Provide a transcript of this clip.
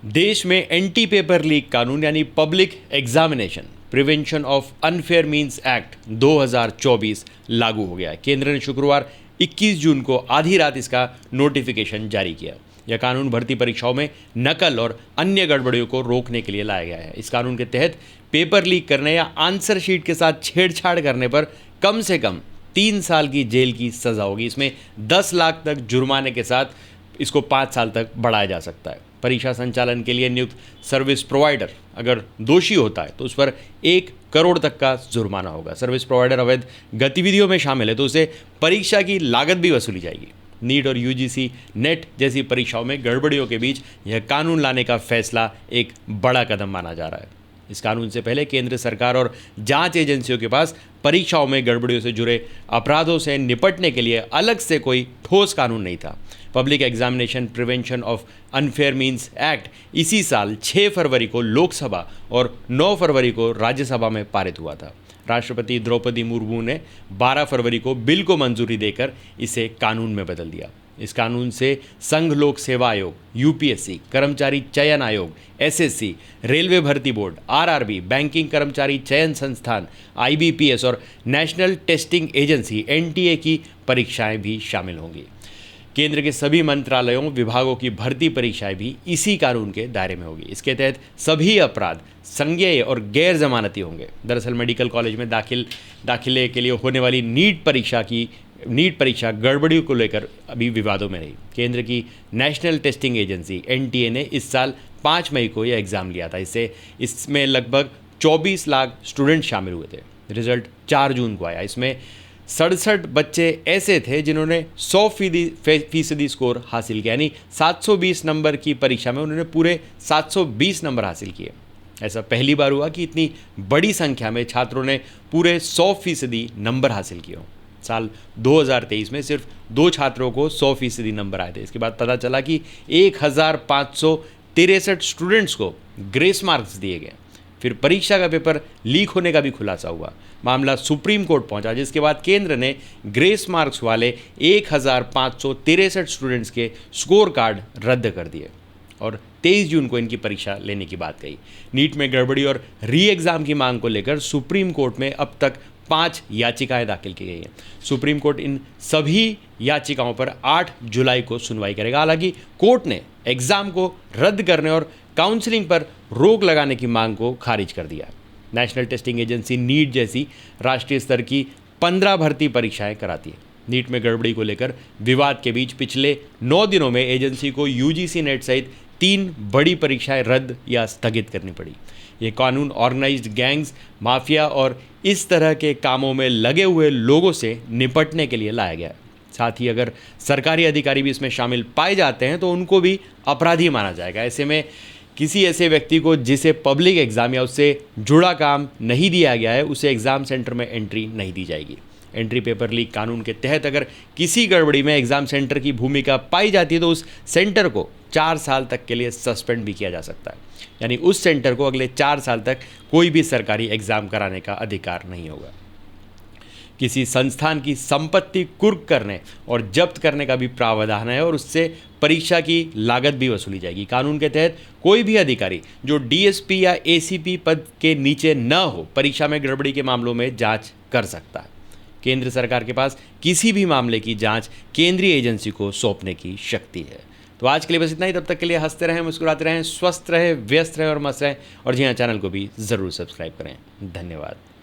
देश में anti paper leak कानून यानी public examination prevention of unfair means act 2024 लागू हो गया है। केंद्र ने शुक्रवार 21 जून को आधी रात इसका नोटिफिकेशन जारी किया। यह कानून भर्ती परीक्षाओं में नकल और अन्य गड़बड़ियों को रोकने के लिए लाया गया है। इस कानून के तहत पेपर लीक करने या आंसर शीट के साथ छेड़छाड़ करने पर कम से कम 3 साल की जेल की सज़ा होगी। इसमें 10 लाख तक जुर्माने के साथ इसको 5 साल तक बढ़ाया जा सकता है। परीक्षा संचालन के लिए नियुक्त सर्विस प्रोवाइडर अगर दोषी होता है तो उस पर 1 करोड़ तक का जुर्माना होगा। सर्विस प्रोवाइडर अवैध गतिविधियों में शामिल है तो उसे परीक्षा की लागत भी वसूली जाएगी। नीट और यूजीसी नेट जैसी परीक्षाओं में गड़बड़ियों के बीच यह कानून लाने का फैसला एक बड़ा कदम माना जा रहा है। इस कानून से पहले केंद्र सरकार और जांच एजेंसियों के पास परीक्षाओं में गड़बड़ियों से जुड़े अपराधों से निपटने के लिए अलग से कोई ठोस कानून नहीं था। Public examination prevention of unfair means act इसी साल 6 फरवरी को लोकसभा और 9 फरवरी को राज्यसभा में पारित हुआ था। राष्ट्रपति द्रौपदी मुर्मू ने 12 फरवरी को बिल को मंजूरी देकर इसे कानून में बदल दिया। इस कानून से संघ लोक सेवा आयोग, यूपीएससी, कर्मचारी चयन आयोग, एसएससी, रेलवे भर्ती बोर्ड, आरआरबी, बैंकिंग कर्मचारी चयन संस्थान, आईबीपीएस और नेशनल टेस्टिंग एजेंसी एनटीए की परीक्षाएं भी शामिल होंगी। केंद्र के सभी मंत्रालयों विभागों की भर्ती परीक्षाएं भी इसी कानून के दायरे में होगी। इसके तहत सभी अपराध संज्ञेय और गैर जमानती होंगे। दरअसल मेडिकल कॉलेज में दाखिले के लिए होने वाली नीट परीक्षा गड़बड़ियों को लेकर अभी विवादों में रही। केंद्र की नेशनल टेस्टिंग एजेंसी एनटीए ने इस साल 5 मई को यह एग्ज़ाम लिया था। इसमें लगभग 24 लाख स्टूडेंट शामिल हुए थे। रिजल्ट 4 जून को आया। इसमें 67 बच्चे ऐसे थे जिन्होंने 100% स्कोर हासिल किया, यानी 720 नंबर की परीक्षा में उन्होंने पूरे 720 नंबर हासिल किए। ऐसा पहली बार हुआ कि इतनी बड़ी संख्या में छात्रों ने पूरे 100% नंबर हासिल किए हों। साल 2023 में सिर्फ 2 छात्रों को 100% नंबर आए थे। इसके बाद पता चला कि 1563 स्टूडेंट्स को ग्रेस मार्क्स दिए गए। फिर परीक्षा का पेपर लीक होने का भी खुलासा हुआ। मामला सुप्रीम कोर्ट पहुंचा, जिसके बाद केंद्र ने ग्रेस मार्क्स वाले 1563 स्टूडेंट्स के स्कोर कार्ड रद्द कर दिए और 23 जून को इनकी परीक्षा लेने की बात कही। नीट में गड़बड़ी और री एग्ज़ाम की मांग को लेकर सुप्रीम कोर्ट में अब तक 5 याचिकाएं दाखिल की गई हैं। सुप्रीम कोर्ट इन सभी याचिकाओं पर 8 जुलाई को सुनवाई करेगा। हालांकि कोर्ट ने एग्ज़ाम को रद्द करने और काउंसलिंग पर रोक लगाने की मांग को खारिज कर दिया। नेशनल टेस्टिंग एजेंसी नीट जैसी राष्ट्रीय स्तर की 15 भर्ती परीक्षाएं कराती है। नीट में गड़बड़ी को लेकर विवाद के बीच पिछले 9 दिनों में एजेंसी को यूजीसी नेट सहित 3 बड़ी परीक्षाएं रद्द या स्थगित करनी पड़ी। ये कानून ऑर्गेनाइज्ड गैंग्स, माफिया और इस तरह के कामों में लगे हुए लोगों से निपटने के लिए लाया गया है। साथ ही अगर सरकारी अधिकारी भी इसमें शामिल पाए जाते हैं तो उनको भी अपराधी माना जाएगा। ऐसे में किसी ऐसे व्यक्ति को जिसे पब्लिक एग्ज़ाम या उससे जुड़ा काम नहीं दिया गया है, उसे एग्ज़ाम सेंटर में एंट्री नहीं दी जाएगी। एंट्री पेपर लीक कानून के तहत अगर किसी गड़बड़ी में एग्ज़ाम सेंटर की भूमिका पाई जाती है तो उस सेंटर को 4 साल तक के लिए सस्पेंड भी किया जा सकता है। यानी उस सेंटर को अगले 4 साल तक कोई भी सरकारी एग्ज़ाम कराने का अधिकार नहीं होगा। किसी संस्थान की संपत्ति कुर्क करने और जब्त करने का भी प्रावधान है और उससे परीक्षा की लागत भी वसूली जाएगी। कानून के तहत कोई भी अधिकारी जो डीएसपी या एसीपी पद के नीचे न हो, परीक्षा में गड़बड़ी के मामलों में जांच कर सकता है। केंद्र सरकार के पास किसी भी मामले की जांच केंद्रीय एजेंसी को सौंपने की शक्ति है। तो आज के लिए बस इतना ही। तब तक के लिए हंसते रहें, मुस्कुराते रहें, स्वस्थ रहें, व्यस्त रहें और मस्त रहें। और जी हाँ, चैनल को भी ज़रूर सब्सक्राइब करें। धन्यवाद।